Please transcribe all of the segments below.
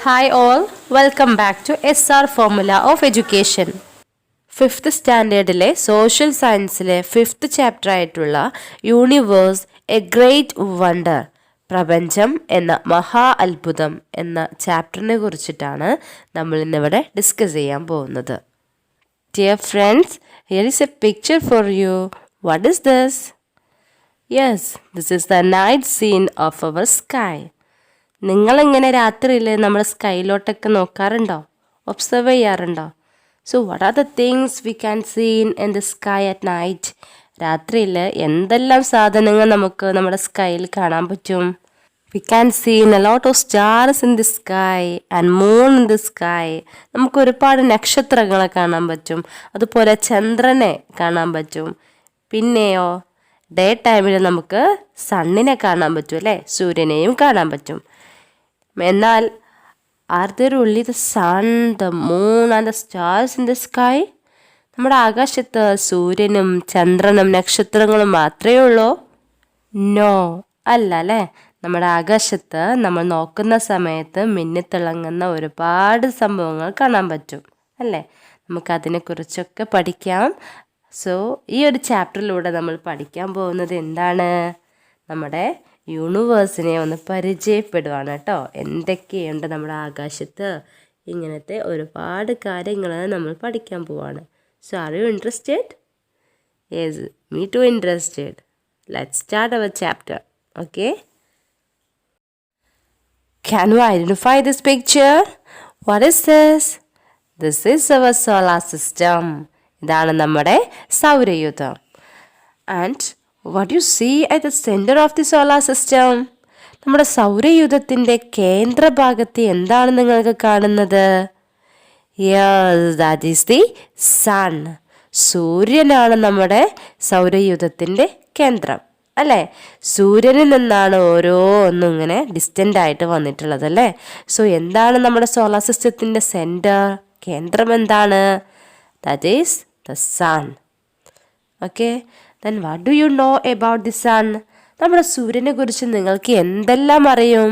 Hi all, welcome back to SR Formula of Education. Fifth സ്റ്റാൻഡേർഡിലെ social സയൻസിലെ fifth chapter ആയിട്ടുള്ള universe a great wonder, പ്രപഞ്ചം എന്ന മഹാ അത്ഭുതം എന്ന ചാപ്റ്ററിനെ കുറിച്ചിട്ടാണ് നമ്മൾ ഇന്നിവിടെ ഡിസ്കസ് ചെയ്യാൻ പോകുന്നത്. Dear friends, here is a picture for you. What is this? Yes, this is the night scene of our sky. നിങ്ങളിങ്ങനെ രാത്രിയിൽ നമ്മൾ സ്കൈയിലോട്ടൊക്കെ നോക്കാറുണ്ടോ, ഒബ്സർവ് ചെയ്യാറുണ്ടോ? So what are the things we can scene in the sky at night? രാത്രിയിൽ എന്തെല്ലാം സാധനങ്ങൾ നമുക്ക് നമ്മുടെ സ്കൈയിൽ കാണാൻ പറ്റും? We can seen a lot of stars in the sky and moon in the sky. നമുക്ക് ഒരുപാട് നക്ഷത്രങ്ങളെ കാണാൻ പറ്റും, അതുപോലെ ചന്ദ്രനെ കാണാൻ പറ്റും. പിന്നെയോ ഡേ ടൈമിൽ നമുക്ക് സണ്ണിനെ കാണാൻ പറ്റും അല്ലേ, സൂര്യനെയും കാണാൻ പറ്റും. എന്നാൽ are there only the sun, the moon and the stars in the sky? നമ്മുടെ ആകാശത്ത് സൂര്യനും ചന്ദ്രനും നക്ഷത്രങ്ങളും മാത്രമേ ഉള്ളൂ? നോ, അല്ല അല്ലേ. നമ്മുടെ ആകാശത്ത് നമ്മൾ നോക്കുന്ന സമയത്ത് മിന്നിത്തിളങ്ങുന്ന ഒരുപാട് സംഭവങ്ങൾ കാണാൻ പറ്റും അല്ലേ. നമുക്കതിനെക്കുറിച്ചൊക്കെ പഠിക്കാം. സോ ഈ ഒരു ചാപ്റ്ററിലൂടെ നമ്മൾ പഠിക്കാൻ പോകുന്നത് എന്താണ്? നമ്മുടെ യൂണിവേഴ്സിനെ ഒന്ന് പരിചയപ്പെടുവാണ് കേട്ടോ. എന്തൊക്കെയുണ്ട് നമ്മുടെ ആകാശത്ത്, ഇങ്ങനത്തെ ഒരുപാട് കാര്യങ്ങൾ നമ്മൾ പഠിക്കാൻ പോവാണ്. So are you interested? Yes, me too interested. Let's start our chapter. Okay, can you identify this picture? What is this? This is our solar system. ഇതാണ് നമ്മുടെ സൗരയൂഥം. And what you see at the center of the solar system? നമ്മുടെ സൗരയൂഥത്തിൻ്റെ കേന്ദ്രഭാഗത്ത് എന്താണ് നിങ്ങൾക്ക് കാണുന്നത്? Yes, that is the sun. സൂര്യനാണ് നമ്മുടെ സൗരയൂഥത്തിൻ്റെ കേന്ദ്രം അല്ലേ. സൂര്യനിൽ നിന്നാണ് ഓരോന്നും ഇങ്ങനെ ഡിസ്റ്റൻ്റ് ആയിട്ട് വന്നിട്ടുള്ളത് അല്ലേ. സോ എന്താണ് നമ്മുടെ സോളാർ സിസ്റ്റത്തിൻ്റെ സെൻറ്റർ, കേന്ദ്രം എന്താണ്? That is the sun. Okay, then what do you know about the sun? നമ്മുടെ സൂര്യനെ കുറിച്ച് നിങ്ങൾക്ക് എന്തെല്ലാം അറിയും?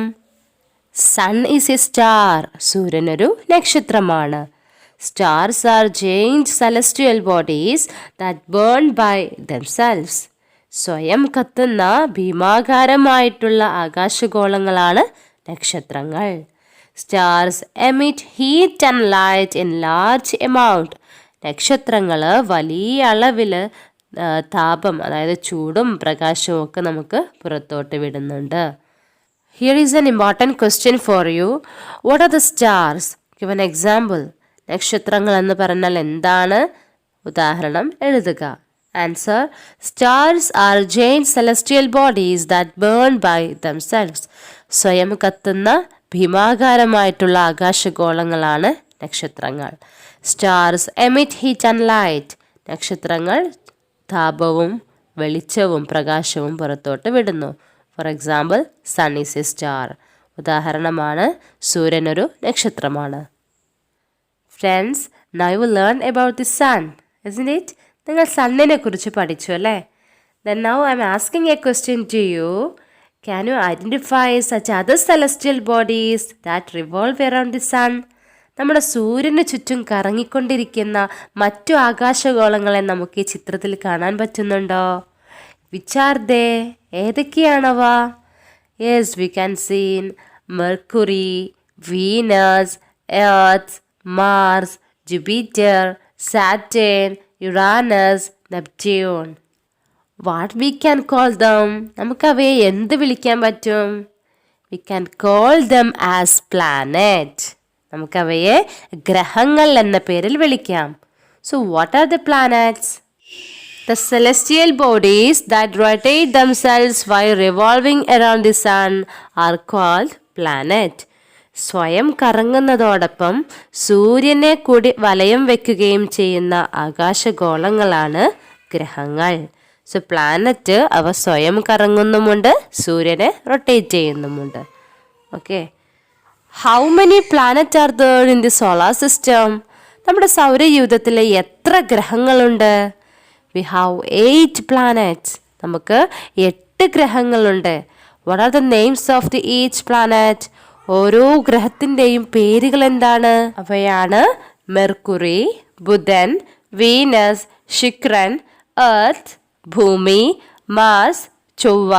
Sun is a star. സൂര്യനൊരു നക്ഷത്രമാണ്. Stars are giant celestial bodies that burn by themselves. സ്വയം കത്തുന്ന ഭീമാകാരമായിട്ടുള്ള ആകാശഗോളങ്ങളാണ് നക്ഷത്രങ്ങൾ. Stars emit heat and light in large amount. നക്ഷത്രങ്ങൾ വലിയ അളവിൽ താപം, അതായത് ചൂടും പ്രകാശവും ഒക്കെ നമുക്ക് പുറത്തോട്ട് വിടുന്നുണ്ട്. Here is an important question for you. What are the stars? Give an example. നക്ഷത്രങ്ങൾ എന്ന് പറഞ്ഞാൽ എന്താണ്? ഉദാഹരണം എഴുതുക. Answer: stars are giant celestial bodies that burn by themselves. സ്വയം കത്തുന്ന ഭീമാകാരമായിട്ടുള്ള ആകാശഗോളങ്ങളാണ് നക്ഷത്രങ്ങൾ. Stars emit heat and light. നക്ഷത്രങ്ങൾ താപവും വെളിച്ചവും പ്രകാശവും പുറത്തോട്ട് വിടുന്നു. For example, sun is a star. ഉദാഹരണമാണ് സൂര്യനൊരു നക്ഷത്രമാണ്. Friends, now you learn about the sun, isn't it? നിങ്ങൾ സണ്ണിനെ കുറിച്ച് പഠിച്ചു അല്ലേ. Then now I am asking a question to you. Can you identify such other celestial bodies that revolve around the sun? നമ്മുടെ സൂര്യന് ചുറ്റും കറങ്ങിക്കൊണ്ടിരിക്കുന്ന മറ്റു ആകാശഗോളങ്ങളെ നമുക്ക് ഈ ചിത്രത്തിൽ കാണാൻ പറ്റുന്നുണ്ടോ? Which are they? ഏതൊക്കെയാണവ? Yes, we can seen Mercury, Venus, Earth, Mars, Jupiter, Saturn, Uranus, Neptune. What we can call them? നമുക്കവയെ എന്ത് വിളിക്കാൻ പറ്റും? We can call them as planet. നമുക്കവയെ ഗ്രഹങ്ങൾ എന്ന പേരിൽ വിളിക്കാം. So what are the planets? The celestial bodies that rotate themselves while revolving around the sun are called planet. സ്വയം കറങ്ങുന്നതോടൊപ്പം സൂര്യനെ കൂടി വലയം വയ്ക്കുകയും ചെയ്യുന്ന ആകാശഗോളങ്ങളാണ് ഗ്രഹങ്ങൾ. സോ പ്ലാനറ്റ് അവ സ്വയം കറങ്ങുന്നുമുണ്ട്, സൂര്യനെ റൊട്ടേറ്റ് ചെയ്യുന്നുമുണ്ട്. Okay, how many planet are there in the solar system? നമ്മുടെ സൗരയൂഥത്തിൽ എത്ര ഗ്രഹങ്ങളുണ്ട്? We have 8 planets. നമുക്ക് 8 ഗ്രഹങ്ങളുണ്ട്. What are the names of the each planet? ഓരോ ഗ്രഹത്തിൻ്റെയും പേരുകൾ എന്താണ്? അവയാണ് മെർക്കുറി, ബുധൻ, വീനസ്, ശുക്രൻ, എർത്ത്, ഭൂമി, മാർസ്, ചൊവ്വ,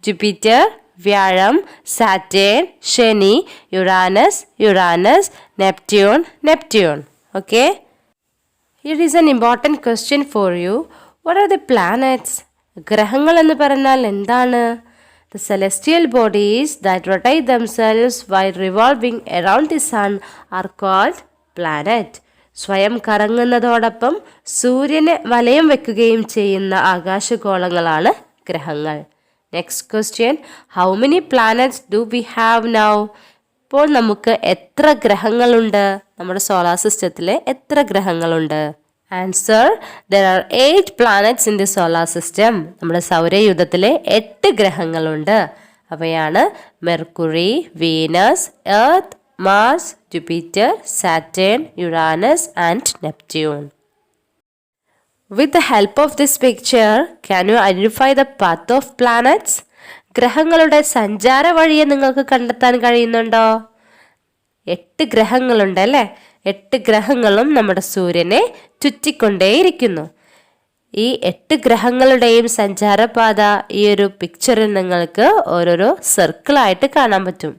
ജൂപ്പിറ്റർ, വ്യാഴം, സാറ്റേൺ, ശനി, Uranus, Neptune. Okay? Here is an important question for you. What are the planets? ഗ്രഹങ്ങൾ എന്ന് പറഞ്ഞാൽ എന്താണ്? The celestial bodies that rotate themselves while revolving around the sun are called planet. സ്വയം കറങ്ങുന്നതോടൊപ്പം സൂര്യനെ വലയം വെക്കുകയും ചെയ്യുന്ന ആകാശഗോളങ്ങളാണ് ഗ്രഹങ്ങൾ. Next question, how many planets do we have now? ഇപ്പോൾ നമുക്ക് എത്ര ഗ്രഹങ്ങളുണ്ട്? നമ്മുടെ സോളാർ സിസ്റ്റത്തിൽ എത്ര ഗ്രഹങ്ങളുണ്ട്? Answer, there are 8 planets in the solar system. നമ്മുടെ സൗരയൂഥത്തിൽ 8 ഗ്രഹങ്ങളുണ്ട്. അവയാണ് Mercury, Venus, Earth, Mars, Jupiter, Saturn, Uranus and Neptune. With the help of this picture, can you identify the path of planets? ഗ്രഹങ്ങളുടെ സഞ്ചാര വഴിയെ നിങ്ങൾക്ക് കണ്ടെത്താൻ കഴിയുന്നുണ്ടോ? 8 ഗ്രഹങ്ങളുണ്ട് അല്ലേ? 8 ഗ്രഹങ്ങളും നമ്മുടെ സൂര്യനെ ചുറ്റിക്കൊണ്ടേയിരിക്കുന്നു. ഈ 8 ഗ്രഹങ്ങളുടെയും സഞ്ചാരപാത ഈ ഒരു പിക്ചറിൽ നിങ്ങൾക്ക് ഓരോരോ സർക്കിളായിട്ട് കാണാൻ പറ്റും.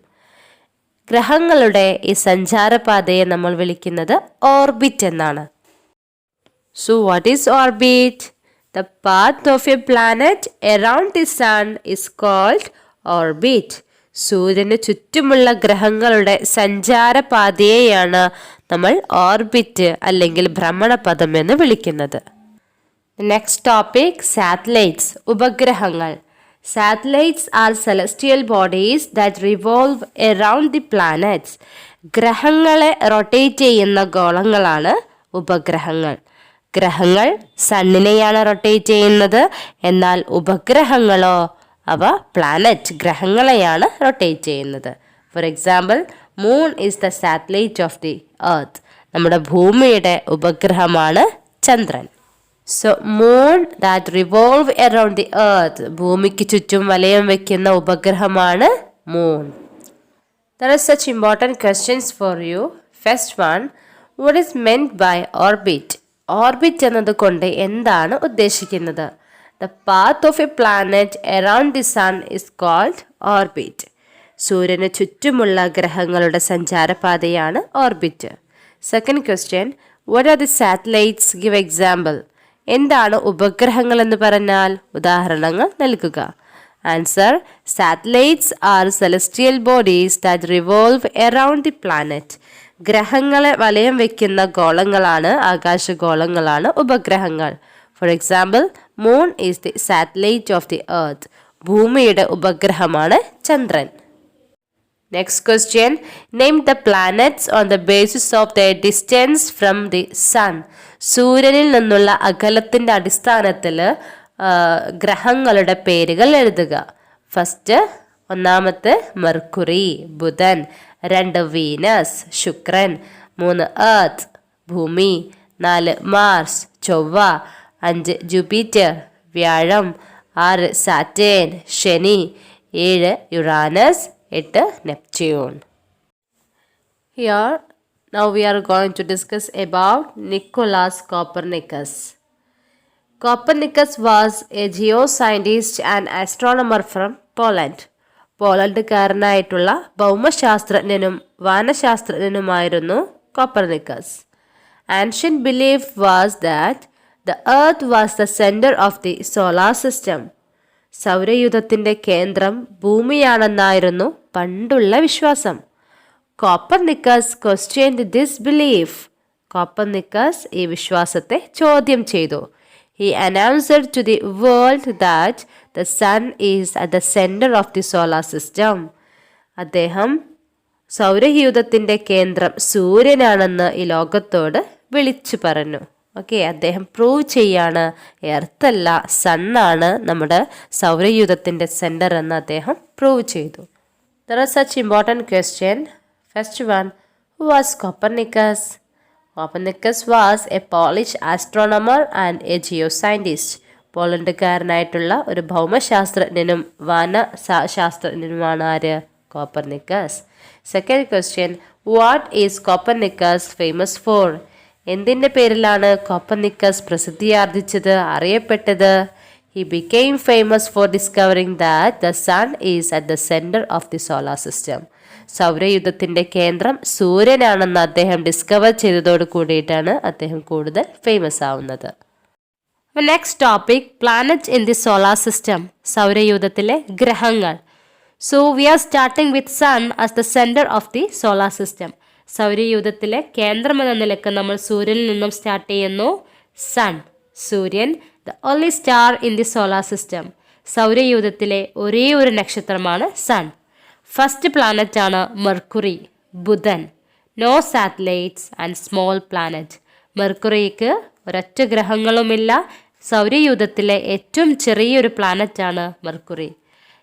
ഗ്രഹങ്ങളുടെ ഈ സഞ്ചാരപാതയെ നമ്മൾ വിളിക്കുന്നത് ഓർബിറ്റ് എന്നാണ്. So what is orbit? The path of a planet around the sun is called orbit. സൂര്യന് ചുറ്റുമുള്ള ഗ്രഹങ്ങളുടെ സഞ്ചാരപാതയെയാണ് നമ്മൾ ഓർബിറ്റ് അല്ലെങ്കിൽ ഭ്രമണപഥം എന്ന് വിളിക്കുന്നത്. നെക്സ്റ്റ് ടോപ്പിക്, സാറ്റലൈറ്റ്സ്, ഉപഗ്രഹങ്ങൾ. Satellites are celestial bodies that revolve around the planets. ഗ്രഹങ്ങളെ റൊട്ടേറ്റ് ചെയ്യുന്ന ഗോളങ്ങളാണ് ഉപഗ്രഹങ്ങൾ. ഗ്രഹങ്ങൾ സണ്ണിനെയാണ് റൊട്ടേറ്റ് ചെയ്യുന്നത്, എന്നാൽ ഉപഗ്രഹങ്ങളോ അവ പ്ലാനറ്റ് ഗ്രഹങ്ങളെയാണ് റൊട്ടേറ്റ് ചെയ്യുന്നത്. For example, moon is the satellite of the Earth. നമ്മുടെ ഭൂമിയുടെ ഉപഗ്രഹമാണ് ചന്ദ്രൻ. So moon that revolve around the Earth, ഭൂമിക്ക് ചുറ്റും വലയം വയ്ക്കുന്ന ഉപഗ്രഹമാണ് moon. There are such important questions for you. First one, what is meant by orbit? Orbit എന്നതുകൊണ്ട് എന്താണ് ഉദ്ദേശിക്കുന്നത്? The path of a planet around the sun is called orbit. സൂര്യന് ചുറ്റുമുള്ള ഗ്രഹങ്ങളുടെ സഞ്ചാരപാതയാണ് orbit. Second question, what are the satellites? Give example. എന്താണ് ഉപഗ്രഹങ്ങൾ എന്ന് പറഞ്ഞാൽ ഉദാഹരണങ്ങൾ നൽകുക. Answer, satellites are celestial bodies that revolve around the planet. ഗ്രഹങ്ങളെ വലയം വയ്ക്കുന്ന ഗോളങ്ങളാണ്, ആകാശഗോളങ്ങളാണ് ഉപഗ്രഹങ്ങൾ. For example, moon is the satellite of the Earth. ഭൂമിയുടെ ഉപഗ്രഹമാണ് ചന്ദ്രൻ. Next question, name the planets on the basis of the distance from the sun. സൂര്യനിൽ നിന്നുള്ള അകലത്തിൻ്റെ അടിസ്ഥാനത്തിൽ ഗ്രഹങ്ങളുടെ പേരുകൾ എഴുതുക. ഫസ്റ്റ്, ഒന്നാമത്തെ മെർക്കുറി, ബുധൻ. 2 വീനസ്, ശുക്രൻ. 3 എർത്ത്, ഭൂമി. 4 മാർസ്, ചൊവ്വ. 5 ജൂപ്പിറ്റർ, വ്യാഴം. 6 സാറ്റേൺ, ശനി. 7 Uranus. 8 Neptune. Here now we are going to discuss about Nicolaus Copernicus. Copernicus was a geoscientist and astronomer from Poland. പോളണ്ടുകാരനായിട്ടുള്ള ഭൗമശാസ്ത്രജ്ഞനും വാനശാസ്ത്രജ്ഞനുമായിരുന്നു Copernicus. Ancient belief was that the earth was the center of the solar system. സൗരയൂഥത്തിൻ്റെ കേന്ദ്രം ഭൂമിയാണെന്നായിരുന്നു പണ്ടുള്ള വിശ്വാസം. Copernicus questioned this belief. Copernicus ഈ വിശ്വാസത്തെ ചോദ്യം ചെയ്തു. He announced to the world that the sun is at the center of the solar system. അദ്ദേഹം സൗരയൂഥത്തിൻ്റെ കേന്ദ്രം സൂര്യനാണെന്ന് ഈ ലോകത്തോട് വിളിച്ചു പറഞ്ഞു. ഓക്കെ, അദ്ദേഹം പ്രൂവ് ചെയ്യാണ് എർത്തല്ല സണ്ണാണ് നമ്മുടെ സൗരയൂഥത്തിൻ്റെ സെൻറ്റർ എന്ന് അദ്ദേഹം പ്രൂവ് ചെയ്തു. There are such important question. First one, who was Copernicus? Copernicus was a Polish astronomer and a geoscientist. പോളണ്ടുകാരനായിട്ടുള്ള ഒരു ഭൗമശാസ്ത്രജ്ഞനും വാനശാസ്ത്രജ്ഞനുമാണ് ആര്? Copernicus. Second question, what is Copernicus famous for? എന്തിൻ്റെ പേരിലാണ് കോപ്പർനിക്കസ് പ്രസിദ്ധിയാർജിച്ചത്, അറിയപ്പെട്ടത്? He became famous for discovering that the sun is at the center of the solar system. സൗരയൂഥത്തിൻ്റെ കേന്ദ്രം സൂര്യനാണെന്ന് അദ്ദേഹം discover ചെയ്തതോട് കൂടിയിട്ടാണ് അദ്ദേഹം കൂടുതൽ ഫേമസ് ആവുന്നത്. Next topic, planet in the solar system. സൗരയൂഥത്തിലെ ഗ്രഹങ്ങൾ. So we are starting with sun as the centre of the solar system. സൗരയൂഥത്തിലെ കേന്ദ്രം എന്ന നിലക്ക് നമ്മൾ സൂര്യനിൽ നിന്നും സ്റ്റാർട്ട് ചെയ്യുന്നു. സൺ, സൂര്യൻ, the only star in the solar system. സൗരയൂഥത്തിലെ ഒരേ ഒരു നക്ഷത്രമാണ് സൺ. ഫസ്റ്റ് പ്ലാനറ്റ് ആണ് മെർക്കുറി, ബുധൻ. No satellites and small planet. മെർക്കുറിക്ക് ഒരൊറ്റ ഗ്രഹങ്ങളുമില്ല. സൗരയൂഥത്തിലെ ഏറ്റവും ചെറിയൊരു പ്ലാനറ്റാണ് മെർക്കുറി.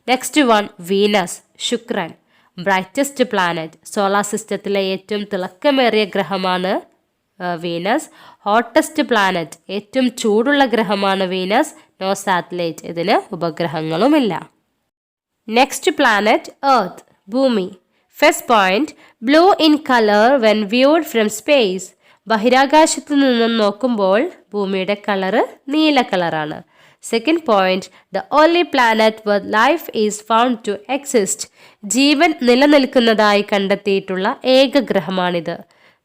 നെക്സ്റ്റ് വൺ, വീനസ്, ശുക്രൻ. Brightest planet. സോളാർ സിസ്റ്റത്തിലെ ഏറ്റവും തിളക്കമേറിയ ഗ്രഹമാണ് വീനസ്. Hottest planet. ഏറ്റവും ചൂടുള്ള ഗ്രഹമാണ് വീനസ്. No satellite. ഇതിന് ഉപഗ്രഹങ്ങളുമില്ല. നെക്സ്റ്റ് പ്ലാനറ്റ് എർത്ത്, ഭൂമി. First point, blue in colour when viewed from space. ബഹിരാകാശത്തു നിന്നും നോക്കുമ്പോൾ ഭൂമിയുടെ കളറ് നീല കളറാണ്. Second point, the only planet with life is found to exist. ജീവൻ നിലനിൽക്കുന്നതായി കണ്ടെത്തിയിട്ടുള്ള ഏക ഗ്രഹമാണിത്.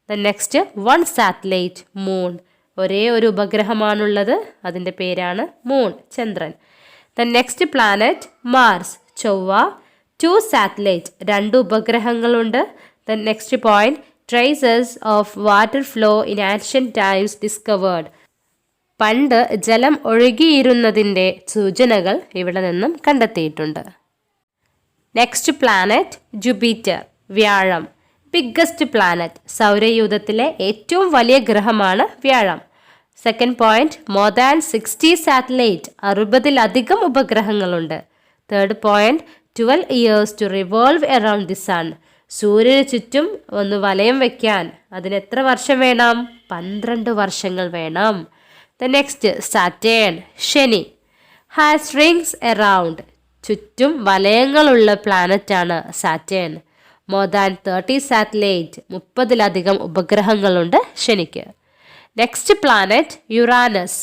The next, one satellite, moon. ഒരേ ഒരു ഉപഗ്രഹമാണുള്ളത്, അതിൻ്റെ പേരാണ് മൂൺ, ചന്ദ്രൻ. ദ നെക്സ്റ്റ് പ്ലാനറ്റ് മാർസ്, ചൊവ്വ. ടു സാറ്റലൈറ്റ്, രണ്ട് ഉപഗ്രഹങ്ങളുണ്ട്. The next point, traces of water flow in ancient times discovered. പണ്ട് ജലം ഒഴുകിയിരുന്നതിൻ്റെ സൂചനകൾ ഇവിടെ നിന്നും കണ്ടെത്തിയിട്ടുണ്ട്. നെക്സ്റ്റ് പ്ലാനറ്റ് ജുപ്പിറ്റർ, വ്യാഴം. Biggest planet. സൗരയൂഥത്തിലെ ഏറ്റവും വലിയ ഗ്രഹമാണ് വ്യാഴം. Second point, more than 60 satellite. 60-ലധികം ഉപഗ്രഹങ്ങളുണ്ട്. Third point, 12 years to revolve around the sun. സൂര്യന് ചുറ്റും ഒന്ന് വലയം വയ്ക്കാൻ അതിന് എത്ര വർഷം വേണം? 12 വർഷങ്ങൾ വേണം. ദ നെക്സ്റ്റ്, സാറ്റേൺ, ശനി. Has rings around. ചുറ്റും വലയങ്ങളുള്ള പ്ലാനറ്റാണ് സാറ്റേൺ. More than 30 satellite. 30-ലധികം ഉപഗ്രഹങ്ങളുണ്ട് ശനിക്ക്. Next planet Uranus.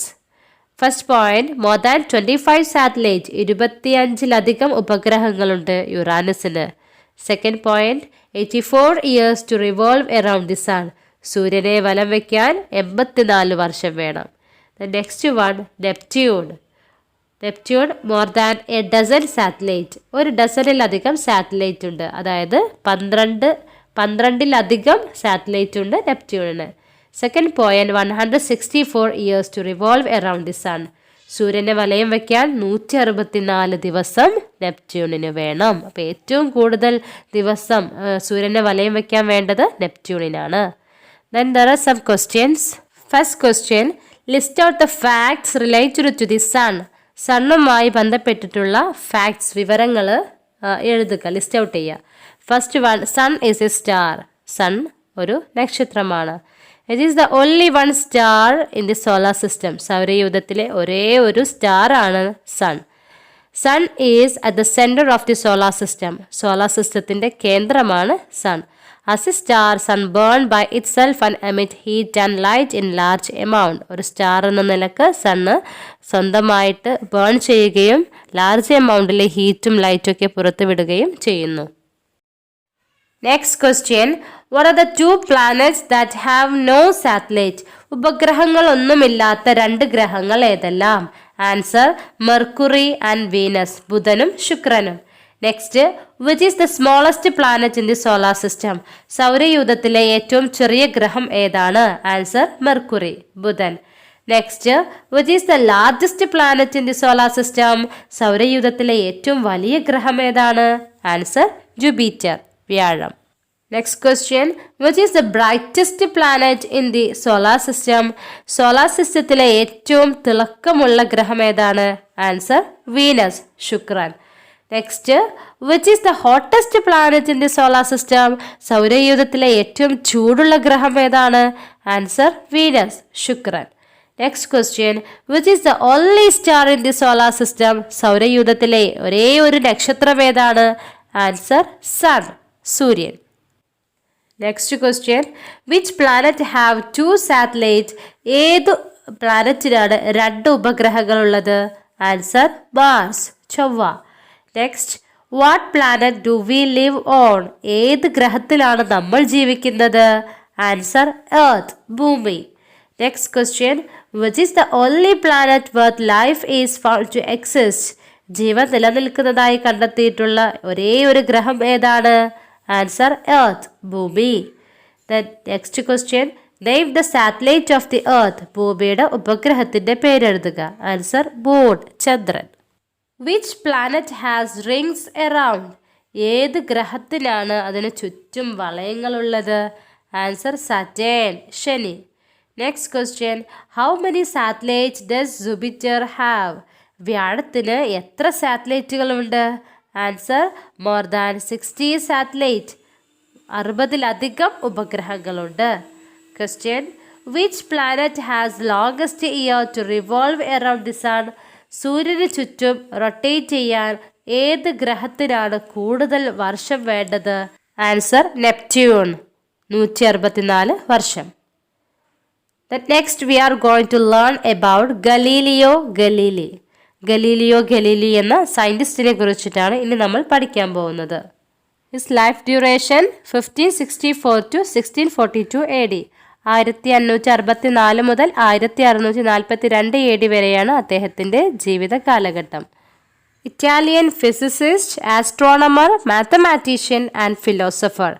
First point, more than 25 satellite. 25-ലധികം ഉപഗ്രഹങ്ങളുണ്ട് യുറാനസിന്. Second point, 84 years to revolve around the sun. സൂര്യനെ വലം വയ്ക്കാൻ 84 വർഷം വേണം. The next one, Neptune. Neptune, more than a dozen satellite. ഒരു ഡസനിലധികം സാറ്റലൈറ്റ് ഉണ്ട്. അതായത് 12-ലധികം സാറ്റലൈറ്റ് ഉണ്ട് നെപ്റ്റ്യൂണിന്. Second point, 164 years to revolve around the sun. സൂര്യനെ വലയം വയ്ക്കാൻ 164 ദിവസം നെപ്റ്റ്യൂണിന് വേണം. അപ്പോൾ ഏറ്റവും കൂടുതൽ ദിവസം സൂര്യനെ വലയം വയ്ക്കാൻ വേണ്ടത് നെപ്റ്റ്യൂണിനാണ്. Then there are some questions. First question, list out the facts related to the sun. സണ്ണുമായി ബന്ധപ്പെട്ടിട്ടുള്ള ഫാക്ട്സ്, വിവരങ്ങൾ എഴുതുക, ലിസ്റ്റ് ഔട്ട് ചെയ്യുക. First one, sun is a star. Sun ഒരു നക്ഷത്രമാണ്. It is the only one star in the solar system. സൗരയൂഥത്തിലെ ഒരേ ഒരു star ആണ് sun. Sun is at the centre of the solar system. Solar സിസ്റ്റത്തിൻ്റെ കേന്ദ്രമാണ് sun. As a star, sun burn by itself and emit heat and light in large amount. ഒരു star എന്ന നിലക്ക് sun സ്വന്തമായിട്ട് ബേൺ ചെയ്യുകയും large എമൗണ്ടിലെ ഹീറ്റും ലൈറ്റും ഒക്കെ പുറത്തുവിടുകയും ചെയ്യുന്നു. Next question, what are the two planets that have no satellite? ഉപഗ്രഹങ്ങളൊന്നുമില്ലാത്ത 2 ഗ്രഹങ്ങൾ ഏതെല്ലാം? ആൻസർ, മെർക്കുറി ആൻഡ് വീനസ്, ബുധനും ശുക്രനും. Next, which is the smallest planet in the solar system? സൗരയൂഥത്തിലെ ഏറ്റവും ചെറിയ ഗ്രഹം ഏതാണ്? ആൻസർ, മെർക്കുറി, ബുധൻ. Next, which is the largest planet in the solar system? സൗരയൂഥത്തിലെ ഏറ്റവും വലിയ ഗ്രഹം ഏതാണ്? ആൻസർ, ജുപ്പിറ്റർ, വ്യാഴം. Next question, which is the brightest planet in the solar system? Solar സിസ്റ്റത്തിലെ ഏറ്റവും തിളക്കമുള്ള ഗ്രഹം ഏതാണ്? ആൻസർ, വീനസ്, ശുക്രൻ. Next, which is the hottest planet in the solar system? സൗരയൂഥത്തിലെ ഏറ്റവും ചൂടുള്ള ഗ്രഹം ഏതാണ്? ആൻസർ, വീനസ്, ശുക്രൻ. Next question, which is the only star in the solar system? സൗരയൂഥത്തിലെ ഒരേ ഒരു നക്ഷത്രം ഏതാണ്? ആൻസർ, സൺ, സൂര്യൻ. Next question, which planet have 2 satellite? ഏത് പ്ലാനറ്റിനാണ് 2 ഉപഗ്രഹങ്ങളുള്ളത്? ആൻസർ മാർസ്, ചൊവ്വ. Next, what planet do we live on? ഏത് ഗ്രഹത്തിലാണ് നമ്മൾ ജീവിക്കുന്നത്? ആൻസർ എർത്ത്, ഭൂമി. Next question, which is the only planet worth life is found to exist? ജീവൻ നിലനിൽക്കുന്നതായി കണ്ടെത്തിയിട്ടുള്ള ഒരേ ഒരു ഗ്രഹം ഏതാണ്? ആൻസർ എർത്ത്, ഭൂമി. Next question, name the satellite of the Earth? ഭൂമിയുടെ ഉപഗ്രഹത്തിന്റെ പേരെഴുതുക. ആൻസർ മൂൺ, ചന്ദ്രൻ. Which planet has rings around? ഏത് ഗ്രഹത്തിനാണ് അതിന് ചുറ്റും വളയങ്ങളുള്ളത്? ആൻസർ സാറ്റേൺ, ശനി. Next question, how many satellites does Jupiter have? വ്യാഴത്തിന് എത്ര സാറ്റലൈറ്റുകളുണ്ട്? Answer more than 60 satellite. 60-ലധികം ഉപഗ്രഹങ്ങളുണ്ട്. Question, which planet has longest year to revolve around the sun? സൂര്യന് ചുറ്റും റൊട്ടേറ്റ് ചെയ്യാൻ ഏത് ഗ്രഹത്തിനാണ് കൂടുതൽ വർഷം വേണ്ടത്? ആൻസർ നെപ്റ്റ്യൂൺ, 164 വർഷം. Next we are going to learn about Galileo Galilei. Galileo Galilei എന്ന സയൻറ്റിസ്റ്റിനെ കുറിച്ചിട്ടാണ് ഇനി നമ്മൾ പഠിക്കാൻ പോകുന്നത്. His life duration 1564 to 1642 AD. 1564 മുതൽ 1642 AD വരെയാണ് അദ്ദേഹത്തിൻ്റെ ജീവിത കാലഘട്ടം. Italian physicist, astronomer, mathematician and philosopher.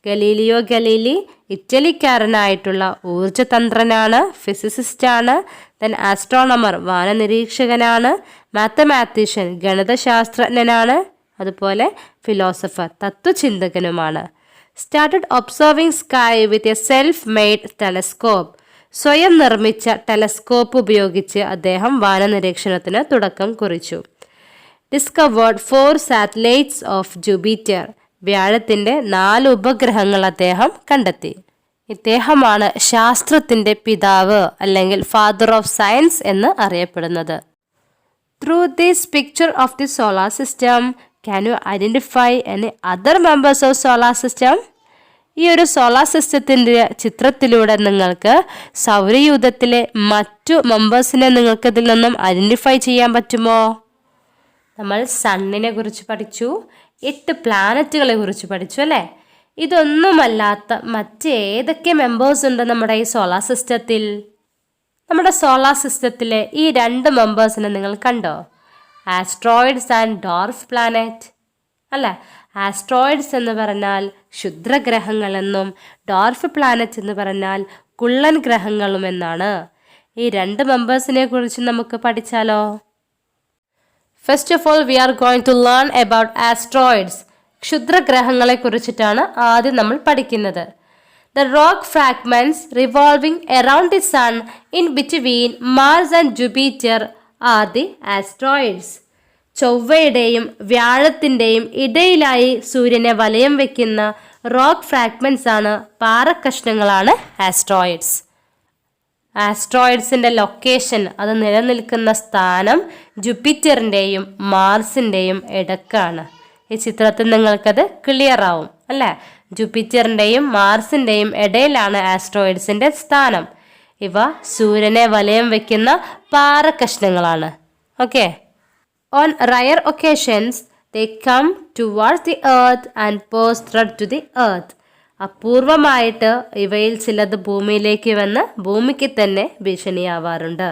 Galileo Galilei ഇറ്റലിക്കാരനായിട്ടുള്ള ഊർജതന്ത്രനാണ്, ഫിസിസിസ്റ്റാണ്, ദെൻ ആസ്ട്രോണമർ വാനനിരീക്ഷകനാണ്, മാത്തമാറ്റീഷ്യൻ ഗണിതശാസ്ത്രജ്ഞനാണ്, അതുപോലെ ഫിലോസഫർ തത്വചിന്തകനുമാണ്. Started observing sky with a self made telescope. സ്വയം നിർമ്മിച്ച ടെലസ്കോപ്പ് ഉപയോഗിച്ച് അദ്ദേഹം വാനനിരീക്ഷണത്തിന് തുടക്കം കുറിച്ചു. Discovered 4 satellites of Jupiter. വ്യാഴത്തിൻ്റെ 4 ഉപഗ്രഹങ്ങൾ അദ്ദേഹം കണ്ടെത്തി. ഇദ്ദേഹമാണ് ശാസ്ത്രത്തിൻ്റെ പിതാവ് അല്ലെങ്കിൽ ഫാദർ ഓഫ് സയൻസ് എന്ന് അറിയപ്പെടുന്നത്. Through this picture of the solar system can you identify any other members of solar system? ഈ ഒരു സോളാർ സിസ്റ്റത്തിൻ്റെ ചിത്രത്തിലൂടെ നിങ്ങൾക്ക് സൗരയൂഥത്തിലെ മറ്റു മെമ്പേഴ്സിനെ നിങ്ങൾക്ക് ഇതിൽ നിന്നും ഐഡൻറ്റിഫൈ ചെയ്യാൻ പറ്റുമോ? നമ്മൾ സണ്ണിനെ കുറിച്ച് പഠിച്ചു, 8 പ്ലാനറ്റുകളെ കുറിച്ച് പഠിച്ചു അല്ലേ? ഇതൊന്നുമല്ലാത്ത മറ്റേതൊക്കെ മെമ്പേഴ്സ് ഉണ്ട് നമ്മുടെ ഈ സോളാർ സിസ്റ്റത്തിൽ? നമ്മുടെ സോളാർ സിസ്റ്റത്തിലെ ഈ 2 മെമ്പേഴ്സിനെ നിങ്ങൾ കണ്ടോ? ആസ്ട്രോയിഡ്സ് ആൻഡ് ഡോർഫ് പ്ലാനറ്റ് അല്ലേ? ആസ്ട്രോയിഡ്സ് എന്ന് പറഞ്ഞാൽ ക്ഷുദ്രഗ്രഹങ്ങളെന്നും ഡോർഫ് പ്ലാനറ്റ് എന്ന് പറഞ്ഞാൽ കുള്ളൻ ഗ്രഹങ്ങളും എന്നാണ്. ഈ 2 മെമ്പേഴ്സിനെ കുറിച്ച് നമുക്ക് പഠിച്ചാലോ? First of all we are going to learn about asteroids. ക്ഷുദ്രഗ്രഹങ്ങളെ കുറിച്ചിട്ടാണ് ആദ്യം നമ്മൾ പഠിക്കുന്നത്. The rock fragments revolving around the sun in between Mars and Jupiter are the asteroids. ചൊവ്വയുടെയും വ്യാഴത്തിൻ്റെയും ഇടയിലായി സൂര്യനെ വലയം വയ്ക്കുന്ന റോക്ക് ഫ്രാഗ്മെന്റ്സ് ആണ്, പാറക്കഷ്ണങ്ങളാണ് ആസ്ട്രോയിഡ്സ്. ആസ്ട്രോയിഡ്സിൻ്റെ ലൊക്കേഷൻ, അത് നിലനിൽക്കുന്ന സ്ഥാനം ജൂപ്പിറ്ററിൻ്റെയും മാർസിൻ്റെയും ഇടക്കാണ്. ഈ ചിത്രത്തിൽ നിങ്ങൾക്കത് ക്ലിയർ ആവും അല്ലേ? ജൂപ്പിറ്ററിൻ്റെയും മാർസിൻ്റെയും ഇടയിലാണ് ആസ്ട്രോയിഡ്സിൻ്റെ സ്ഥാനം. ഇവ സൂര്യനെ വലയം വയ്ക്കുന്ന പാറക്കഷ്ണങ്ങളാണ്. Okay. On rare occasions they come towards the Earth and pose threat to the Earth. അപൂർവമായിട്ട് ഇവയിൽ ചിലത് ഭൂമിയിലേക്ക് വന്ന് ഭൂമിക്ക് തന്നെ ഭീഷണിയാവാറുണ്ട്.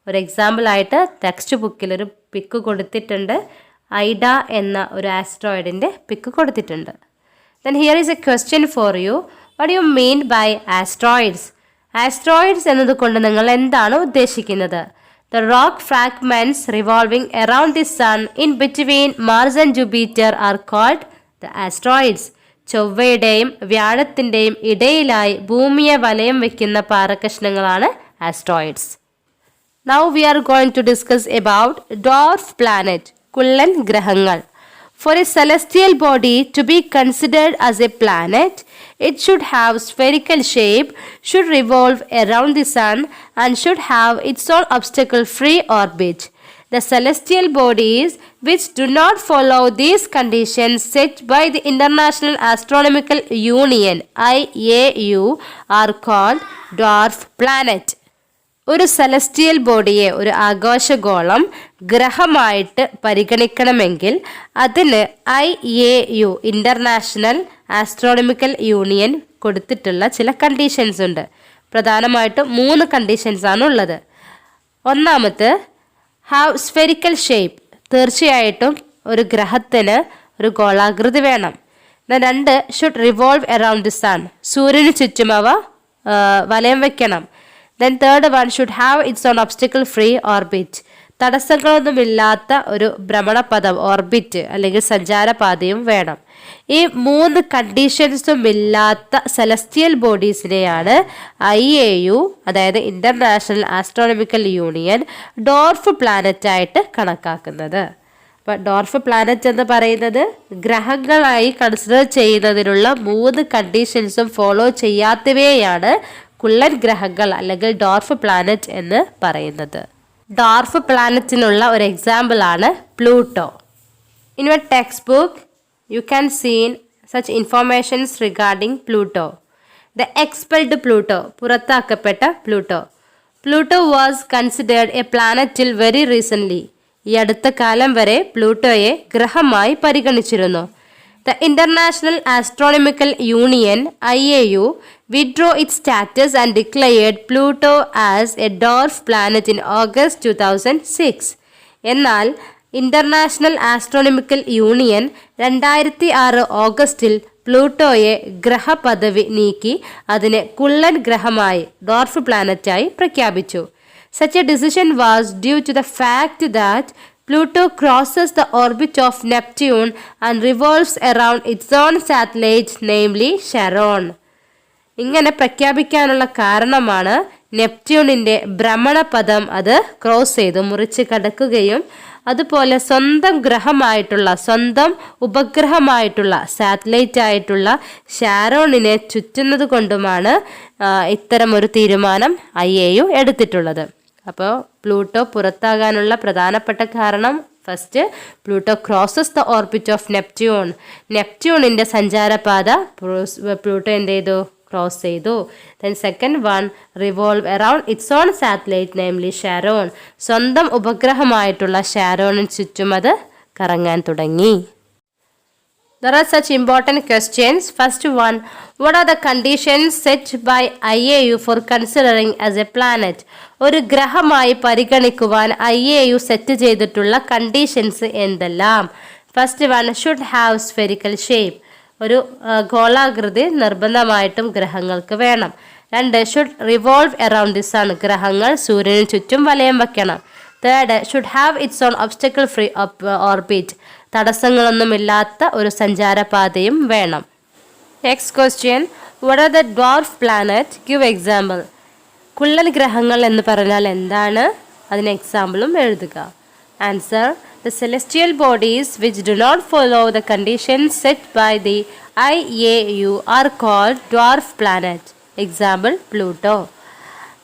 ഒരു എക്സാമ്പിളായിട്ട് ടെക്സ്റ്റ് ബുക്കിലൊരു പിക്ക് കൊടുത്തിട്ടുണ്ട്. ഐഡ എന്ന ഒരു ആസ്ട്രോയിഡിൻ്റെ പിക്ക് കൊടുത്തിട്ടുണ്ട്. Then here is a question for you. What do you mean by asteroids? Asteroids എന്നതുകൊണ്ട് നിങ്ങൾ എന്താണ് ഉദ്ദേശിക്കുന്നത്? The rock fragments revolving around the sun in between Mars and Jupiter are called the asteroids. ചൊവ്വയുടെയും വ്യാഴത്തിൻ്റെയും ഇടയിലായി ഭൂമിയെ വലയം വയ്ക്കുന്ന പാറക്കഷ്ണങ്ങളാണ് asteroids. Now we are going to discuss about dwarf planet, കുള്ളൻ ഗ്രഹങ്ങൾ. For a celestial body to be considered as a planet, it should have spherical shape, should revolve around the sun, and should have its own obstacle-free orbit. The celestial bodies which do not follow these conditions set by the International Astronomical Union (IAU) are called dwarf planet. ഒരു celestial ബോഡിയെ, ഒരു ആകാശഗോളം ഗ്രഹമായിട്ട് പരിഗണിക്കണമെങ്കിൽ അതിന് IAU international Astronomical union കൊടുത്തിട്ടുള്ള ചില conditions ഉണ്ട്. പ്രധാനമായിട്ടും 3 conditions ആണ് ഉള്ളത്. ഒന്നാമത്തെ ഹാവ് സ്ഫെറിക്കൽ ഷേപ്പ്, തീർച്ചയായിട്ടും ഒരു ഗ്രഹത്തിന് ഒരു ഗോളാകൃതി വേണം. 2 should revolve around the sun, സൂര്യന് ചുറ്റും അവ വലയം വയ്ക്കണം. Then third one should have its own obstacle free orbit, തടസ്സങ്ങളൊന്നുമില്ലാത്ത ഒരു ഭ്രമണപഥം, ഓർബിറ്റ് അല്ലെങ്കിൽ സഞ്ചാരപാതയും വേണം. ഈ 3 കണ്ടീഷൻസും ഇല്ലാത്ത സെലസ്റ്റിയൽ ബോഡീസിനെയാണ് IAU, അതായത് international Astronomical union, dwarf planet ആയിട്ട് കണക്കാക്കുന്നത്. അപ്പോൾ ഡോർഫ് പ്ലാനറ്റ് എന്ന് പറയുന്നത് ഗ്രഹങ്ങളായി കൺസിഡർ ചെയ്യുന്നതിനുള്ള 3 കണ്ടീഷൻസും ഫോളോ ചെയ്യാത്തവയെയാണ് കുള്ളൻ ഗ്രഹങ്ങൾ അല്ലെങ്കിൽ ഡോർഫ് പ്ലാനറ്റ് എന്ന് പറയുന്നത്. ഡോർഫ് പ്ലാനറ്റിനുള്ള ഒരു എക്സാമ്പിൾ ആണ് Pluto. In your text book you can see such informations regarding Pluto. The expelled Pluto, പുറത്താക്കപ്പെട്ട Pluto. Pluto was considered a planet till very recently. ഈ അടുത്ത കാലം വരെ പ്ലൂട്ടോയെ ഗ്രഹമായി പരിഗണിച്ചിരുന്നു. The International Astronomical Union (IAU) withdrew its status and declared Pluto as a dwarf planet in August 2006. എന്നാൽ international Astronomical union 2006 ഓഗസ്റ്റിൽ പ്ലൂട്ടോയെ ഗ്രഹപദവി നീക്കി അതിനെ കുള്ളൻ ഗ്രഹമായി, ഡോർഫ് പ്ലാനറ്റായി പ്രഖ്യാപിച്ചു. Such a decision was due to the fact that Pluto crosses the orbit of Neptune and revolves around its own satellite, namely Charon. ഇങ്ങനെ പ്രഖ്യാപിക്കാനുള്ള കാരണമാണ് നെപ്റ്റ്യൂണിൻ്റെ ഭ്രമണപഥം അത് cross ചെയ്തു, മുറിച്ച് കടക്കുകയും അതുപോലെ സ്വന്തം ഗ്രഹമായിട്ടുള്ള, സ്വന്തം ഉപഗ്രഹമായിട്ടുള്ള, സാറ്റലൈറ്റ് ആയിട്ടുള്ള ഷാരോണിനെ ചുറ്റുന്നത് കൊണ്ടുമാണ് ഇത്തരമൊരു തീരുമാനം IAU എടുത്തിട്ടുള്ളത്. അപ്പോൾ പ്ലൂട്ടോ പുറത്താകാനുള്ള പ്രധാനപ്പെട്ട കാരണം, first Pluto crosses the orbit of Neptune, നെപ്റ്റ്യൂണിൻ്റെ സഞ്ചാരപാത പ്ലൂട്ടോ എന്ത് ചെയ്തു, ക്രോസ് ചെയ്തു. Then second one revolve around its own satellite namely Charon, സ്വന്തം ഉപഗ്രഹമായിട്ടുള്ള ഷാരോണിന് ചുറ്റും അത് കറങ്ങാൻ തുടങ്ങി. There are such important questions. First one, what are the conditions set by IAU for considering as a planet? ഒരു ഗ്രഹമായി പരിഗണിക്കുവാൻ IAU സെറ്റ് ചെയ്തിട്ടുള്ള കണ്ടീഷൻസ് എന്തെല്ലാം? First one, should have spherical shape, ഒരു ഗോളാകൃതി നിർബന്ധമായിട്ടും ഗ്രഹങ്ങൾക്ക് വേണം. 2, should revolve around the sun, ഗ്രഹങ്ങൾ സൂര്യന് ചുറ്റും വലയം വയ്ക്കണം. 3, should have its own obstacle free orbit, തടസ്സങ്ങളൊന്നുമില്ലാത്ത ഒരു സഞ്ചാരപാതയും വേണം. Next question, what are the dwarf planet? Give example. കുള്ളൻ ഗ്രഹങ്ങൾ എന്ന് പറഞ്ഞാൽ എന്താണ്? അതിന് എക്സാമ്പിളും എഴുതുക. Answer, the celestial bodies which do not follow the conditions set by the IAU are called dwarf planet. Example, Pluto.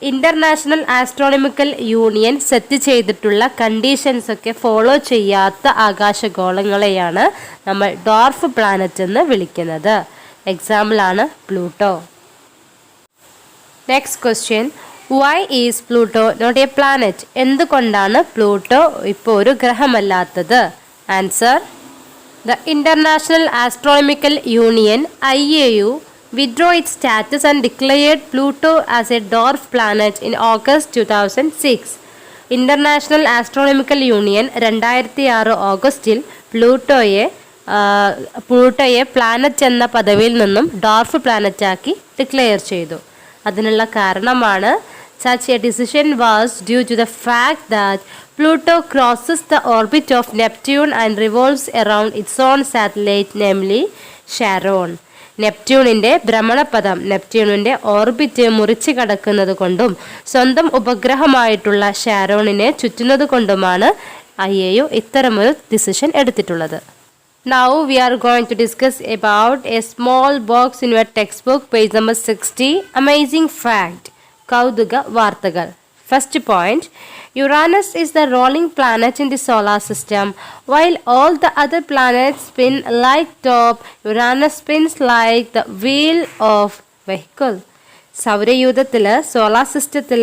International Astronomical Union set ചെയ്തിട്ടുള്ള conditions ഒക്കെ ഫോളോ ചെയ്യാത്ത ആകാശഗോളങ്ങളെയാണ് നമ്മൾ ഡോർഫ് പ്ലാനറ്റ് എന്ന് വിളിക്കുന്നത്. എക്സാമ്പിൾ ആണ് Pluto. Next question, why is Pluto not a planet? എന്തുകൊണ്ടാണ് Pluto ഇപ്പോൾ ഒരു ഗ്രഹമല്ലാത്തത്? Answer, the International Astronomical Union IAU withdrew its status and declared Pluto as a dwarf planet in August 2006. International Astronomical union 2006 ഓഗസ്റ്റിൽ പ്ലൂട്ടോയെ planet എന്ന പദവിയിൽ നിന്നും dwarf പ്ലാനറ്റാക്കി declare ചെയ്തു. അതിനുള്ള കാരണമാണ്, such a decision was due to the fact that Pluto crosses the orbit of Neptune and revolves around its own satellite, namely Charon. നെപ്റ്റ്യൂണിൻ്റെ ഭ്രമണപഥം, നെപ്റ്റ്യൂണിൻ്റെ ഓർബിറ്റ് മുറിച്ച് കടക്കുന്നത് കൊണ്ടും സ്വന്തം ഉപഗ്രഹമായിട്ടുള്ള ഷാരോണിനെ ചുറ്റുന്നത് കൊണ്ടുമാണ് IAU ഇത്തരമൊരു ഡിസിഷൻ എടുത്തിട്ടുള്ളത്. Now we are going to discuss about a small box in your textbook, page number 60. Amazing fact, കൗതുക വാർത്തകൾ. First point, Uranus is the rolling planet in the solar system. While all the other planets spin like top, Uranus spins like the wheel of vehicle. സൗരയൂഥത്തിൽ solar സിസ്റ്റത്തിൽ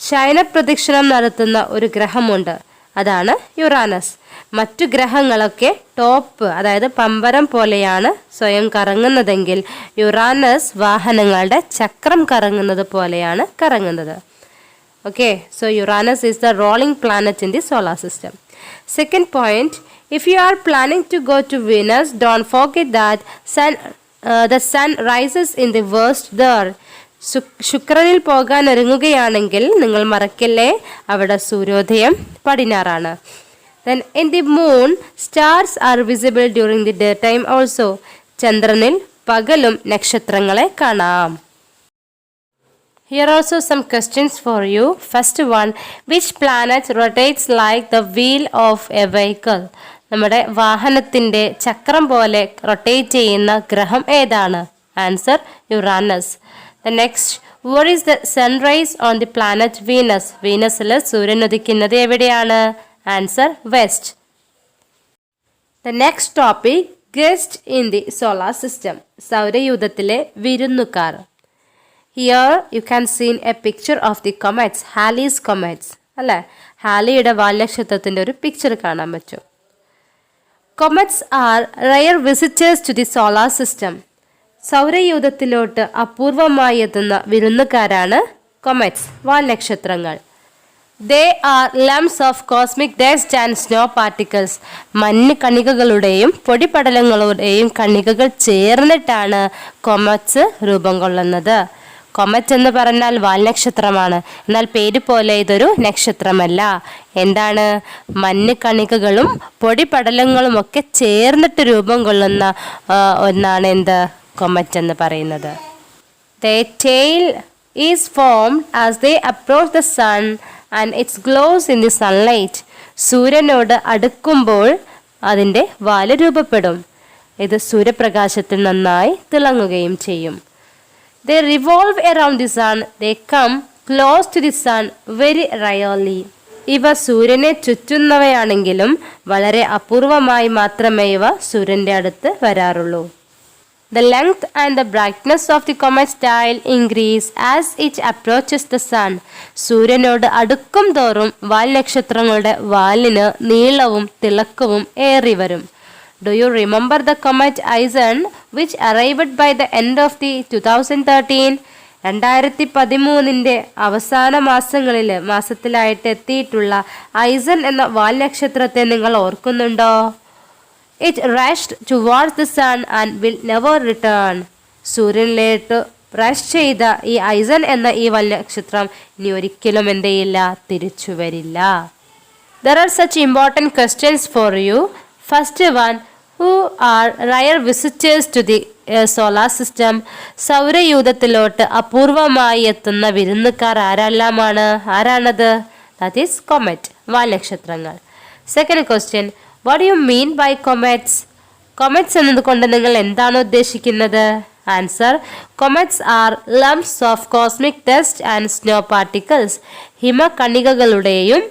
ശയനപ്രദക്ഷിണം നടത്തുന്ന ഒരു ഗ്രഹമുണ്ട്. അതാണ് Uranus. മറ്റു ഗ്രഹങ്ങളൊക്കെ top, അതായത് പമ്പരം പോലെയാണ് സ്വയം കറങ്ങുന്നതെങ്കിൽ യുറാനസ് വാഹനങ്ങളുടെ ചക്രം കറങ്ങുന്നത് പോലെയാണ് കറങ്ങുന്നത്. Okay, so Uranus is the rolling planet in the solar system. Second point, if you are planning to go to Venus, don't forget that the sun rises in the west there. ശുക്രനിൽ പോകാൻ ഒരുങ്ങുകയാണെങ്കിൽ നിങ്ങൾ മറക്കല്ലേ, അവിടെ സൂര്യോദയം പടിഞ്ഞാറാണ്. Then in the moon, stars are visible during the daytime also. ചന്ദ്രനിൽ പകലും നക്ഷത്രങ്ങളെ കാണാം. Here also some questions for you. First one, which planet rotates like the wheel of a vehicle? നമ്മുടെ വാഹനത്തിൻ്റെ ചക്രം പോലെ റൊട്ടേറ്റ് ചെയ്യുന്ന ഗ്രഹം ഏതാണ്? Answer Uranus. The next, what is the sunrise on the planet Venus? വീനസിൽ സൂര്യൻ ഉദിക്കുന്നത് എവിടെയാണ്? Answer west. The next topic, guest in the solar system. സൗരയൂഥത്തിലെ വിരുന്നുകാർ. Here you can see a picture of the comets, Halley's comets. അല്ലേ, ഹാലിയുടെ വാൽനക്ഷത്രത്തിൻ്റെ ഒരു picture കാണാൻ പറ്റും. Comets are rare visitors to the solar system. സൗരയൂഥത്തിലോട്ട് അപൂർവമായി എത്തുന്ന വിരുന്നുകാരാണ് comets, വാൽനക്ഷത്രങ്ങൾ. They are lumps of cosmic dust and snow particles. മഞ്ഞ് കണികകളുടെയും പൊടിപടലങ്ങളുടെയും കണികകൾ ചേർന്നിട്ടാണ് കൊമറ്റ്സ് രൂപം കൊള്ളുന്നത്. കൊമറ്റ് എന്ന് പറഞ്ഞാൽ വാൽനക്ഷത്രമാണ്, എന്നാൽ പേര് പോലെ ഇതൊരു നക്ഷത്രമല്ല. എന്താണ്? മഞ്ഞ് കണികകളും പൊടിപടലങ്ങളും ഒക്കെ ചേർന്നിട്ട് രൂപം കൊള്ളുന്ന ഒന്നാണ് എന്ത്? കൊമറ്റ് എന്ന് പറയുന്നത്. Their tail is formed as they approach the sun and it glows in the sunlight. സൂര്യനോട് അടുക്കുമ്പോൾ അതിൻ്റെ വാല് രൂപപ്പെടും. ഇത് സൂര്യപ്രകാശത്തിൽ നന്നായി തിളങ്ങുകയും ചെയ്യും. They revolve around the sun. They come close to the sun very rarely. ഇവ സൂര്യനെ ചുറ്റുന്നവയാണെങ്കിലും വളരെ അപൂർവമായി മാത്രമേ ഇവ സൂര്യൻ്റെ അടുത്ത് വരാറുള്ളൂ. The length and the brightness of the comet's tail increase as it approaches the sun. സൂര്യനോട് അടുക്കും തോറും വാൽനക്ഷത്രങ്ങളുടെ വാലിന് നീളവും തിളക്കവും ഏറി വരും. Do you remember the comet Ison which arrived by the end of the 2013? 2013 അവസാന മാസത്തിലായിട്ട് എത്തിയിട്ടുള്ള ഐസൺ എന്ന വാൽനക്ഷത്രത്തെ നിങ്ങൾ ഓർക്കുന്നുണ്ടോ? It rushed towards the sun and will never return. സൂര്യനിലേക്ക് റഷ് ചെയ്ത ഈ ഐസൺ എന്ന ഈ വാൽനക്ഷത്രം ഇനി ഒരിക്കലും എന്ത് ചെയ്യില്ല, തിരിച്ചു വരില്ല. There are such important questions for you. First one, who are rare visitors to the solar system? സൗരയൂഥത്തിലോട്ട് അപൂർവമായി എത്തുന്ന വിരുന്നുകാർ ആരാണത്? That is comet, വാൽനക്ഷത്രങ്ങൾ. Second question, what do you mean by comets? Comets എന്നതുകൊണ്ട് നിങ്ങൾ എന്താണ് ഉദ്ദേശിക്കുന്നത്? Answer, comets are lumps of cosmic dust and snow particles. ഹിമകണികകളുടെയും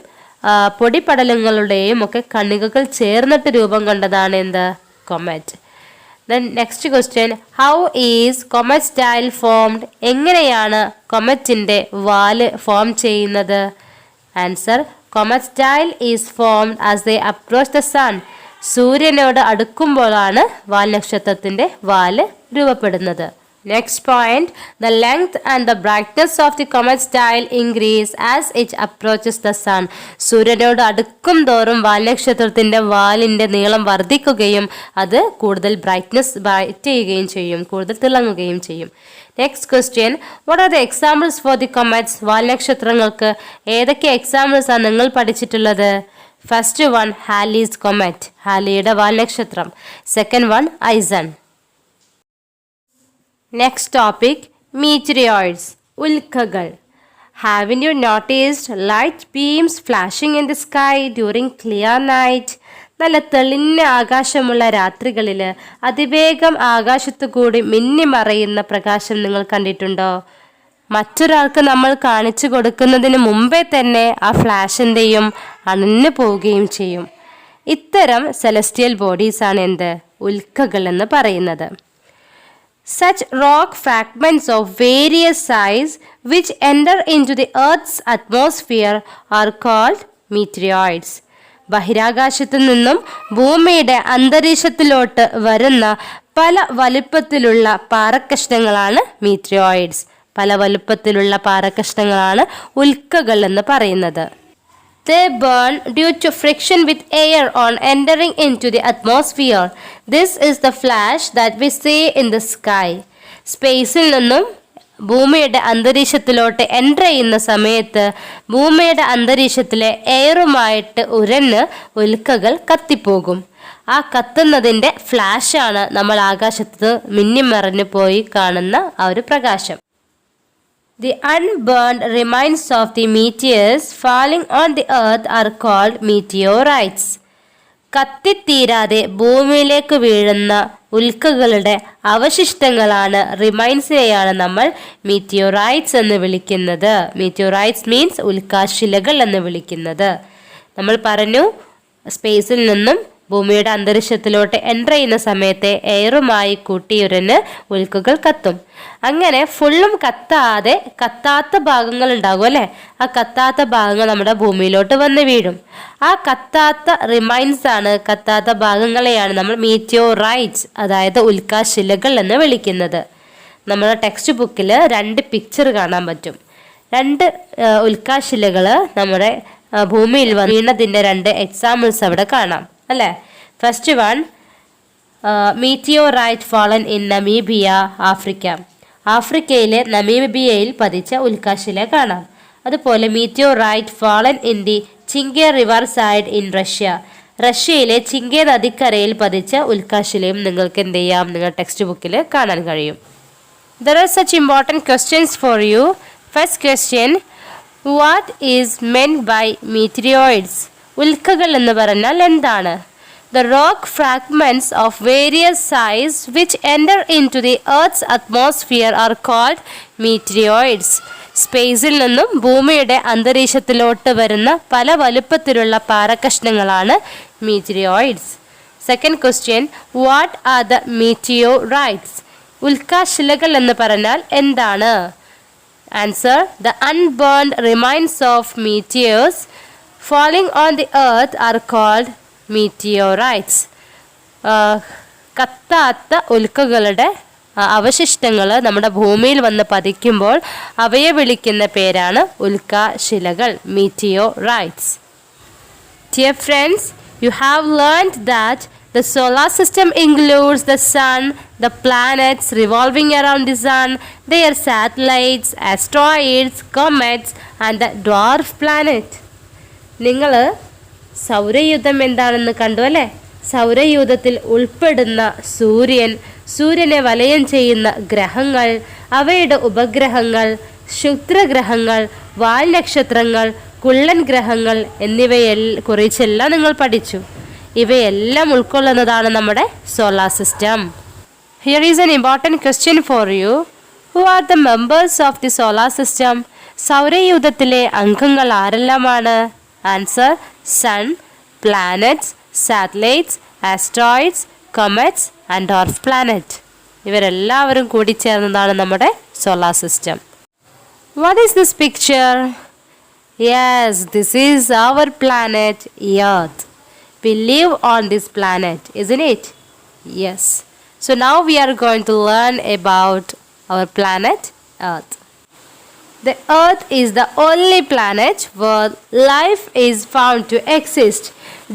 പൊടിപടലങ്ങളുടെയും ഒക്കെ കണികകൾ ചേർന്നിട്ട് രൂപം കൊണ്ടതാണ് എന്ത്? Comet. Then next question, how is comet's tail formed? എങ്ങനെയാണ് കൊമറ്റിൻ്റെ വാല് ഫോം ചെയ്യുന്നത്? Answer, comet's tail is formed as they approach the sun. സൂര്യനോട് അടുക്കുമ്പോഴാണ് വാൽനക്ഷത്രത്തിൻ്റെ വാല് രൂപപ്പെടുന്നത്. Next point, the length and the brightness of the comet's tail increase as it approaches the sun. സൂര്യനോട് അടുക്കും തോറും വാൽനക്ഷത്രത്തിൻ്റെ വാലിൻ്റെ നീളം വർദ്ധിക്കുകയും അത് കൂടുതൽ ബ്രൈറ്റ് ചെയ്യുകയും ചെയ്യും, കൂടുതൽ തിളങ്ങുകയും ചെയ്യും. Next question, what are the examples for the comets? വാൽനക്ഷത്രങ്ങൾക്ക് ഏതൊക്കെ എക്സാമ്പിൾസ് ആണ് നിങ്ങൾ പഠിച്ചിട്ടുള്ളത്? ഫസ്റ്റ് വൺ, ഹാലീസ് കൊമറ്റ്, ഹാലിയുടെ വാൽനക്ഷത്രം. Second one, ISON. Next topic, meteoroids, ഉൽക്കകൾ. Haven't you noticed light beams flashing in the sky during clear night? നല്ല തെളിഞ്ഞ ആകാശമുള്ള രാത്രികളിൽ അതിവേഗം ആകാശത്തു കൂടി മിന്നിമറയുന്ന പ്രകാശം നിങ്ങൾ കണ്ടിട്ടുണ്ടോ? മറ്റൊരാൾക്ക് നമ്മൾ കാണിച്ചു കൊടുക്കുന്നതിന് മുമ്പേ തന്നെ ആ ഫ്ലാഷ് എന്ത് ചെയ്യും, അണഞ്ഞു പോവുകയും ചെയ്യും. ഇത്തരം സെലസ്റ്റിയൽ ബോഡീസ് ആണ് എന്ത്, ഉൽക്കകൾ എന്ന് പറയുന്നത്. Such rock fragments of various size which enter into the Earth's atmosphere are called meteoroids. ബഹിരാകാശത്തു നിന്നും ഭൂമിയുടെ അന്തരീക്ഷത്തിലോട്ട് വരുന്ന പല വലുപ്പത്തിലുള്ള പാറക്കഷ്ണങ്ങളാണ് മീറ്റിയോയിഡ്സ്. പല വലുപ്പത്തിലുള്ള പാറക്കഷ്ണങ്ങളാണ് ഉൽക്കകൾ എന്ന് പറയുന്നത്. They burn due to friction with air on entering into the atmosphere. This is the flash that we see in the sky. സ്പേസിൽ നിന്നും ഭൂമിയുടെ അന്തരീക്ഷത്തിലോട്ട് എൻ്റർ ചെയ്യുന്ന സമയത്ത് ഭൂമിയുടെ അന്തരീക്ഷത്തിലെ എയറുമായിട്ട് ഉരഞ്ഞ് ഉൽക്കകൾ കത്തിപ്പോകും. ആ കത്തുന്നതിൻ്റെ ഫ്ലാഷാണ് നമ്മൾ ആകാശത്ത് മിന്നിമറഞ്ഞു പോയി കാണുന്ന ആ ഒരു പ്രകാശം. The unburned remains of the meteors falling on the earth are called meteorites. കത്തിത്തീരാതെ ഭൂമിയിലേക്ക് വീഴുന്ന ഉൽക്കകളുടെ അവശിഷ്ടങ്ങളാണ്, റിമൈൻസിനെയാണ് നമ്മൾ മീറ്റിയോറൈറ്റ്സ് എന്ന് വിളിക്കുന്നത്. മീറ്റിയോറൈറ്റ്സ് മീൻസ് ഉൽക്കാശിലകൾ എന്ന് വിളിക്കുന്നത്. നമ്മൾ പറഞ്ഞു, സ്പേസിൽ നിന്നും ഭൂമിയുടെ അന്തരീക്ഷത്തിലോട്ട് എൻ്റർ ചെയ്യുന്ന സമയത്തെ എയറുമായി കൂട്ടിയുരഞ്ഞ് ഉൽക്കകൾ കത്തും. അങ്ങനെ ഫുള്ളും കത്താതെ കത്താത്ത ഭാഗങ്ങൾ ഉണ്ടാകും അല്ലേ, ആ കത്താത്ത ഭാഗങ്ങൾ നമ്മുടെ ഭൂമിയിലോട്ട് വന്ന് വീഴും. ആ കത്താത്ത റിമൈൻസ് ആണ്, കത്താത്ത ഭാഗങ്ങളെയാണ് നമ്മൾ മീറ്റിയോറൈറ്റ്സ് അതായത് ഉൽക്കാശിലകൾ എന്ന് വിളിക്കുന്നത്. നമ്മുടെ ടെക്സ്റ്റ് ബുക്കിൽ 2 പിക്ചർ കാണാൻ പറ്റും. 2 ഉൽക്കാശിലകൾ നമ്മുടെ ഭൂമിയിൽ വീണതിൻ്റെ 2 എക്സാമ്പിൾസ് അവിടെ കാണാം അല്ലേ. First one, meteorite fallen in Namibia, Africa. ആഫ്രിക്കയിലെ നമീബിയയിൽ പതിച്ച ഉൽക്കാശില കാണാം. അതുപോലെ meteorite fallen in the Chinge river side in Russia. റഷ്യയിലെ ചിങ്കെ നദിക്കരയിൽ പതിച്ച ഉൽക്കാശിലയും നിങ്ങൾക്ക് എന്ത് ചെയ്യാം, നിങ്ങൾ ടെക്സ്റ്റ് ബുക്കിൽ കാണാൻ കഴിയും. There are such important questions for you. First question, what is meant by meteoroids? ഉൽക്കകൾ എന്ന് പറഞ്ഞാൽ എന്താണ്? The rock fragments of various size which enter into the Earth's atmosphere are called meteoroids. സ്പേസിൽ നിന്നും ഭൂമിയുടെ അന്തരീക്ഷത്തിലോട്ട് വരുന്ന പല വലുപ്പത്തിലുള്ള പാറക്കഷ്ണങ്ങളാണ് meteorites. Second question, what are the meteorites? ഉൽക്കാശിലകൾ എന്ന് പറഞ്ഞാൽ എന്താണ്? Answer, the unburned remains of meteors falling on the earth are called meteorites. കത്താത്ത ഉൽക്കകളുടെ അവശിഷ്ടങ്ങൾ നമ്മുടെ ഭൂമിയിൽ വന്ന് പതിക്കുമ്പോൾ അവയെ വിളിക്കുന്ന പേരാണ് ഉൽക്കാശിലകൾ, meteorites. Dear friends, you have learned that the solar system includes the sun, the planets revolving around the sun, their satellites, asteroids, comets and the dwarf planet. നിങ്ങൾ സൗരയൂഥം എന്താണെന്ന് കണ്ടു അല്ലേ. സൗരയൂഥത്തിൽ ഉൾപ്പെടുന്ന സൂര്യൻ, സൂര്യനെ വലയം ചെയ്യുന്ന ഗ്രഹങ്ങൾ, അവയുടെ ഉപഗ്രഹങ്ങൾ, ക്ഷുദ്രഗ്രഹങ്ങൾ, വാൽനക്ഷത്രങ്ങൾ, കുള്ളൻ ഗ്രഹങ്ങൾ കുറിച്ചെല്ലാം നിങ്ങൾ പഠിച്ചു. ഇവയെല്ലാം ഉൾക്കൊള്ളുന്നതാണ് നമ്മുടെ solar system. Here is an important question for you. Who are the members of the solar system? സൗരയൂഥത്തിലെ അംഗങ്ങൾ ആരെല്ലാമാണ്? Answer, sun, planets, satellites, asteroids, comets and dwarf planet. ഇവരെല്ലാവരും കൂടിച്ചേർന്നതാണ് നമ്മുടെ solar system. What is this picture? Yes, this is our planet earth. We live on this planet, isn't it? Yes. So now we are going to learn about our planet Earth. The Earth is the only planet where life is found to exist.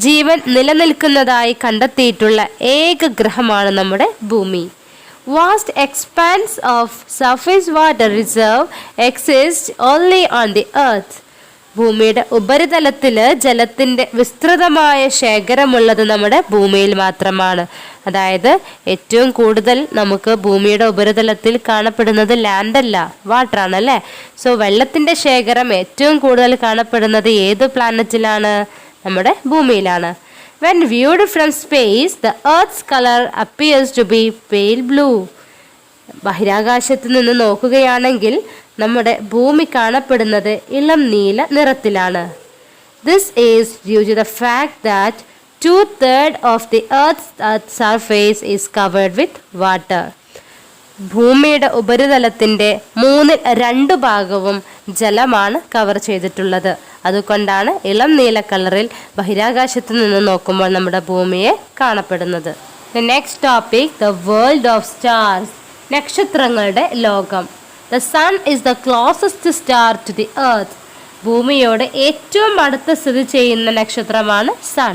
ജീവൻ നിലനിൽക്കുന്നതായി കണ്ടെത്തിയിട്ടുള്ള ഏക ഗ്രഹമാണ് നമ്മുടെ ഭൂമി. Vast expanse of surface water reserve exists only on the Earth. ഭൂമിയുടെ ഉപരിതലത്തിൽ ജലത്തിൻ്റെ വിസ്തൃതമായ ശേഖരമുള്ളത് നമ്മുടെ ഭൂമിയിൽ മാത്രമാണ്. അതായത് ഏറ്റവും കൂടുതൽ നമുക്ക് ഭൂമിയുടെ ഉപരിതലത്തിൽ കാണപ്പെടുന്നത് ലാൻഡല്ല, വാട്ടറാണ് അല്ലേ. സോ വെള്ളത്തിൻ്റെ ശേഖരം ഏറ്റവും കൂടുതൽ കാണപ്പെടുന്നത് ഏത് പ്ലാനറ്റിലാണ്? നമ്മുടെ ഭൂമിയിലാണ്. When viewed from space, the Earth's color appears to be pale blue. ബഹിരാകാശത്ത് നിന്ന് നോക്കുകയാണെങ്കിൽ നമ്മുടെ ഭൂമി കാണപ്പെടുന്നത് ഇളം നീല നിറത്തിലാണ്. This is due to the fact that 2/3 of the Earth's surface is covered with water. ഭൂമിയുടെ ഉപരിതലത്തിൻ്റെ 2/3 ഭാഗവും ജലമാണ് കവർ ചെയ്തിട്ടുള്ളത്. അതുകൊണ്ടാണ് ഇളം നീല കളറിൽ ബഹിരാകാശത്ത് നിന്ന് നോക്കുമ്പോൾ നമ്മുടെ ഭൂമിയെ കാണപ്പെടുന്നത്. The next topic, the world of stars. നക്ഷത്രങ്ങളുടെ ലോകം. The sun is the closest star to the earth. ഭൂമിയോട് ഏറ്റവും അടുത്ത് സ്ഥിതി ചെയ്യുന്ന നക്ഷത്രമാണ് sun.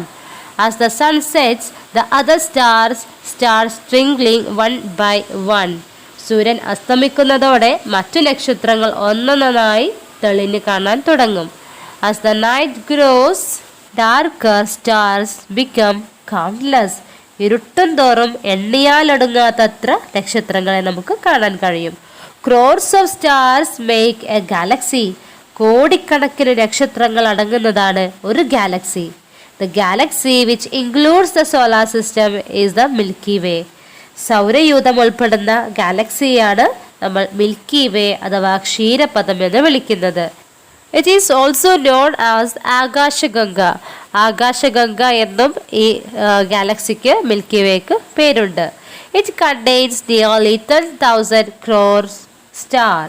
As the sun sets, the other stars start twinkling one by one. സൂര്യൻ അസ്തമിക്കുന്നതോടെ മറ്റു നക്ഷത്രങ്ങൾ ഒന്നൊന്നായി തെളിഞ്ഞു കാണാൻ തുടങ്ങും. As the night grows darker, stars become countless. ഇരുട്ടും തോറും എണ്ണിയാലൊടുങ്ങാത്തത്ര നക്ഷത്രങ്ങളെ നമുക്ക് കാണാൻ കഴിയും. Crores of stars make a galaxy. കോടിക്കണക്കിന് നക്ഷത്രങ്ങൾ അടങ്ങുന്നതാണ് ഒരു Galaxy. The galaxy which includes the solar system is the Milky Way. സൗരയൂഥം ഉൾപ്പെടുന്ന ഗാലക്സിയാണ് നമ്മൾ മിൽക്കി വേ അഥവാ ക്ഷീരപഥം എന്ന് വിളിക്കുന്നത്. It is also known as ആകാശഗംഗ. ആകാശഗംഗ എന്നും ഈ ഗാലക്സിക്ക് മിൽക്കി വേക്ക് പേരുണ്ട്. It contains nearly 10,000 crore star.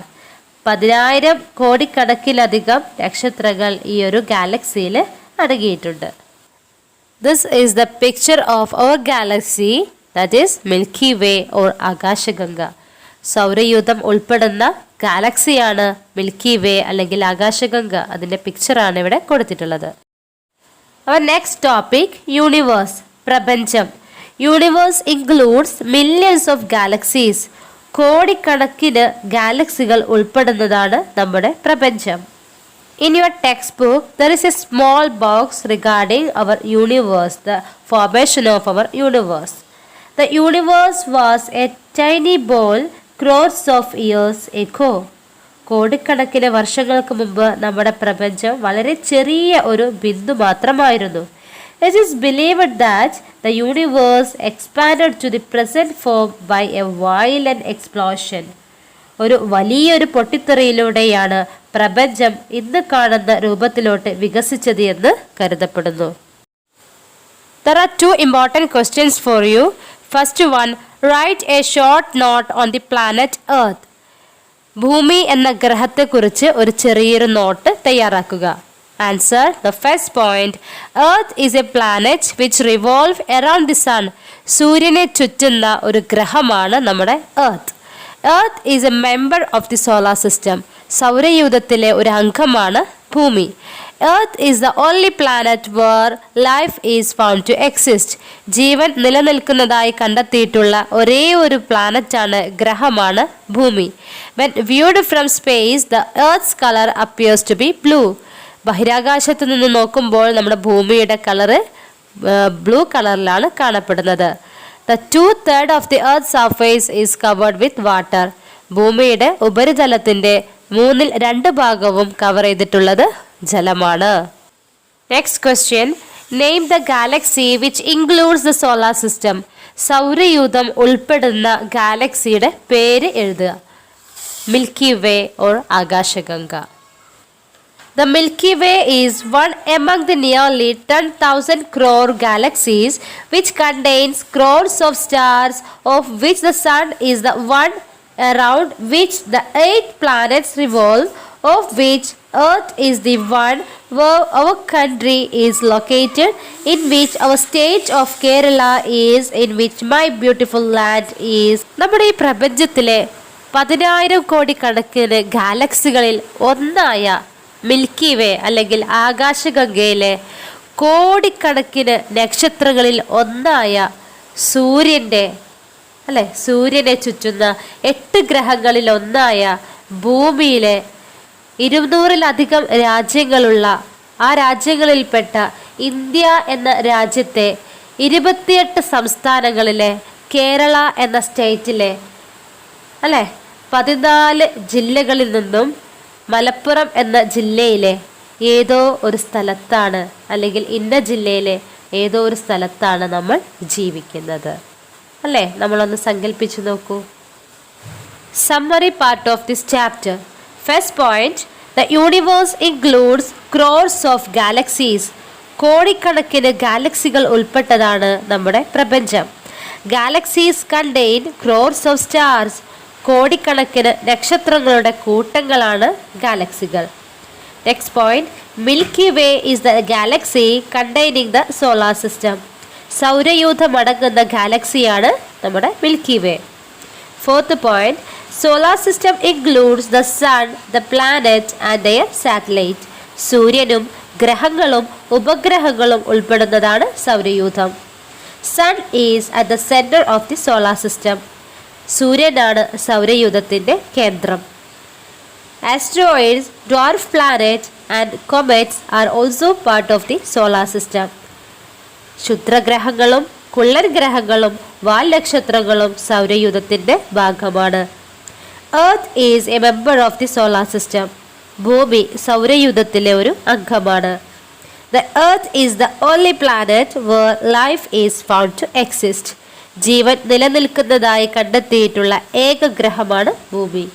10,000 കോടിക്കണക്കിലധികം നക്ഷത്രങ്ങൾ ഈ ഒരു ഗാലക്സിയിൽ അടങ്ങിയിട്ടുണ്ട്. This is the picture of our galaxy, that is Milky Way or Akashganga. സൗരയൂഥം ഉൾപ്പെടുന്ന ഗാലക്സിയാണ് മിൽക്കി വേ അല്ലെങ്കിൽ ആകാശഗംഗ. അതിൻ്റെ പിക്ചറാണ് ഇവിടെ കൊടുത്തിട്ടുള്ളത്. Our next topic, universe, പ്രപഞ്ചം. Universe includes millions of galaxies. കോടിക്കണക്കിന് ഗാലക്സികൾ ഉൾപ്പെടുന്നതാണ് നമ്മുടെ പ്രപഞ്ചം. In your textbook, there is a small box regarding our universe, the formation of our universe. The universe was a tiny ball crores of years ago. കോടിക്കണക്കിന് വർഷങ്ങൾക്ക് മുമ്പ് നമ്മുടെ പ്രപഞ്ചം വളരെ ചെറിയ ഒരു ബിന്ദു മാത്രമായിരുന്നു. It is believed that the universe expanded to the present form by a violent explosion. ഒരു വലിയൊരു പൊട്ടിത്തെറിയിലൂടെയാണ് പ്രപഞ്ചം ഇന്ന് കാണുന്ന രൂപത്തിലോട്ട് വികസിച്ചത് എന്ന് കരുതപ്പെടുന്നു. There are 2 important questions for you. First one, write a short note on the planet Earth. ഭൂമി എന്ന ഗ്രഹത്തെക്കുറിച്ച് ഒരു ചെറിയൊരു നോട്ട് തയ്യാറാക്കുക. Answer the first point. Earth is a planet which revolves around the sun. സൂര്യനെ ചുറ്റുന്ന ഒരു ഗ്രഹമാണ് നമ്മുടെ Earth. Earth is a member of the solar system. സൗരയൂഥത്തിലെ ഒരു അംഗമാണ് ഭൂമി. Earth is the only planet where life is found to exist. ജീവൻ നിലനിൽക്കുന്നതായി കണ്ടെത്തിയിട്ടുള്ള ഒരേ ഒരു പ്ലാനറ്റാണ്, ഗ്രഹമാണ് ഭൂമി. When viewed from space, the Earth's color appears to be blue. ബഹിരാകാശത്ത് നിന്ന് നോക്കുമ്പോൾ നമ്മുടെ ഭൂമിയുടെ കളറ് ബ്ലൂ കളറിലാണ് കാണപ്പെടുന്നത്. The 2/3 of the Earth's surface is covered with water. ഭൂമിയുടെ ഉപരിതലത്തിൻ്റെ 2/3 ഭാഗവും കവർ ചെയ്തിട്ടുള്ളത് ജലമാണ്. Next question, name the galaxy which includes the solar system. സൗരയൂഥം ഉൾപ്പെടുന്ന ഗാലക്സിയുടെ പേര് എഴുതുക. മിൽക്കി വേ ഓർ ആകാശഗംഗ. The Milky Way is one among the nearly 10,000 crore galaxies which contains crores of stars, of which the Sun is the one around which the 8 planets revolve, of which Earth is the one where our country is located, in which our state of Kerala is, in which my beautiful land is. നമ്മുടെ ഈ പ്രപഞ്ചത്തിലെ 10,000 കോടി കണക്കിന് ഗാലക്സികളിൽ ഒന്നായ milky വേ അല്ലെങ്കിൽ ആകാശഗംഗയിലെ കോടിക്കണക്കിന് നക്ഷത്രങ്ങളിൽ ഒന്നായ സൂര്യനെ ചുറ്റുന്ന 8 ഗ്രഹങ്ങളിൽ ഒന്നായ ഭൂമിയിലെ 200-ലധികം രാജ്യങ്ങളുള്ള ആ രാജ്യങ്ങളിൽപ്പെട്ട ഇന്ത്യ എന്ന രാജ്യത്തെ 28 സംസ്ഥാനങ്ങളിലെ കേരള എന്ന സ്റ്റേറ്റിലെ 14 ജില്ലകളിൽ നിന്നും മലപ്പുറം എന്ന ജില്ലയിലെ ഏതോ ഒരു സ്ഥലത്താണ്, അല്ലെങ്കിൽ ഇന്ന ജില്ലയിലെ ഏതോ ഒരു സ്ഥലത്താണ് നമ്മൾ ജീവിക്കുന്നത്. അല്ലേ? നമ്മളൊന്ന് സങ്കല്പിച്ചു നോക്കൂ. Summary part of this chapter. First point, the universe includes crores of galaxies. കോടിക്കണക്കിന് ഗാലക്സികൾ ഉൾപ്പെട്ടതാണ് നമ്മുടെ പ്രപഞ്ചം. Galaxies contain crores of stars. കോടിക്കണക്കിന് നക്ഷത്രങ്ങളുടെ കൂട്ടങ്ങളാണ് ഗാലക്സികൾ. Next point, Milky Way is the galaxy containing the solar system. സൗരയൂഥം അടങ്ങുന്ന ഗാലക്സിയാണ് നമ്മുടെ Milky Way. Fourth point, solar system includes the sun, the planet and their satellite. സൂര്യനും ഗ്രഹങ്ങളും ഉപഗ്രഹങ്ങളും ഉൾപ്പെടുന്നതാണ് സൗരയൂഥം. Sun is at the centre of the solar system. സൂര്യനാണ് സൗരയൂഥത്തിൻ്റെ കേന്ദ്രം. Asteroids, dwarf planet and comets are also part of the solar system. ക്ഷുദ്രഗ്രഹങ്ങളും കുള്ളൻ ഗ്രഹങ്ങളും വാൽ നക്ഷത്രങ്ങളും സൗരയൂഥത്തിൻ്റെ ഭാഗമാണ്. Earth is a member of the solar system. ഭൂമി സൗരയൂഥത്തിലെ ഒരു അംഗമാണ്. The earth is the only planet where life is found to exist. ജീവൻ നിലനിൽക്കുന്നതായി കണ്ടെത്തിയിട്ടുള്ള ഏക ഗ്രഹമാണ് ഭൂമി.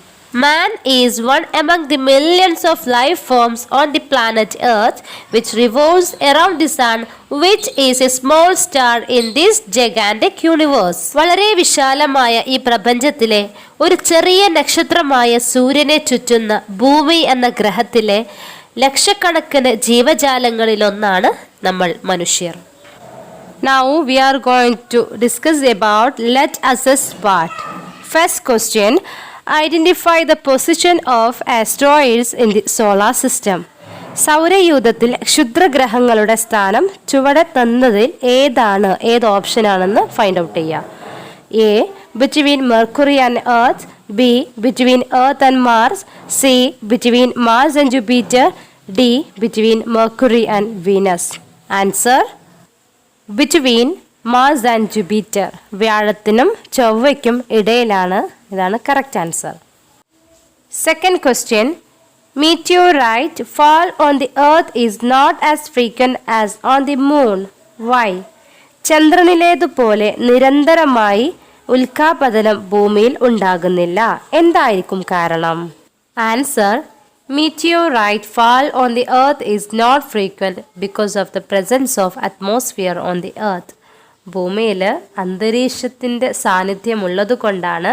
Man is one among the millions of life forms on the planet Earth, which revolves around the sun, which is a small star in this gigantic universe. വളരെ വിശാലമായ ഈ പ്രപഞ്ചത്തിലെ ഒരു ചെറിയ നക്ഷത്രമായ സൂര്യനെ ചുറ്റുന്ന ഭൂമി എന്ന ഗ്രഹത്തിലെ ലക്ഷക്കണക്കിന് ജീവജാലങ്ങളിലൊന്നാണ് നമ്മൾ മനുഷ്യർ. Now we are going to discuss about let assess part. First question, identify the position of asteroids in the solar system. സൗരയൂഥത്തിൽ ക്ഷുദ്രഗ്രഹങ്ങളുടെ സ്ഥാനം ചുവടെ തന്നതിൽ ഏത് ഓപ്ഷനാണെന്ന് ഫൈൻഡ് ഔട്ട് ചെയ്യുക. A between Mercury and earth, B between earth and Mars, C between Mars and Jupiter, D between Mercury and Venus. Answer between Mars and Jupiter. വ്യാഴത്തിനും ചൊവ്വയ്ക്കും ഇടയിലാണ്. ഇതാണ് correct answer. Second question, meteorite fall on the earth is not as frequent as on the moon. Why? ചന്ദ്രനിലേതുപോലെ നിരന്തരമായി ഉൽക്കാപതനം ഭൂമിയിൽ ഉണ്ടാകുന്നില്ല. എന്തായിരിക്കും കാരണം? Answer meteorite fall on the earth is not frequent because of the presence of atmosphere on the earth. ഭൂമിയിൽ അന്തരീക്ഷത്തിൻ്റെ സാന്നിധ്യമുള്ളത് കൊണ്ടാണ്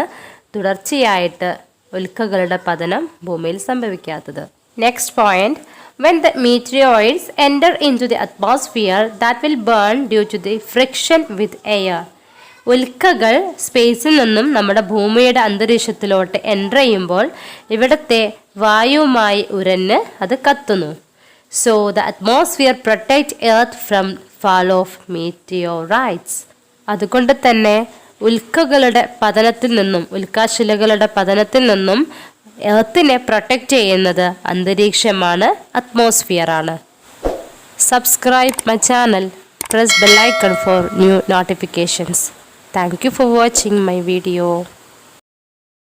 തുടർച്ചയായിട്ട് ഉൽക്കകളുടെ പതനം ഭൂമിയിൽ സംഭവിക്കാത്തത്. Next point, when the meteoroids enter into the atmosphere that will burn due to the friction with air. ഉൽക്കകൾ സ്പേസിൽ നിന്നും നമ്മുടെ ഭൂമിയുടെ അന്തരീക്ഷത്തിലോട്ട് എൻ്റർ ചെയ്യുമ്പോൾ ഇവിടുത്തെ വായുവുമായി ഉരഞ്ഞ് അത് കത്തുന്നു. So the atmosphere protect earth from fall of meteorites. അതുകൊണ്ട് തന്നെ ഉൽക്കകളുടെ പതനത്തിൽ നിന്നും ഉൽക്കാശിലകളുടെ പതനത്തിൽ നിന്നും എർത്തിനെ പ്രൊട്ടക്റ്റ് ചെയ്യുന്നത് അന്തരീക്ഷമാണ്, അറ്റ്മോസ്ഫിയർ ആണ്. Subscribe my channel, press bell icon for new notifications. Thank you for watching my video.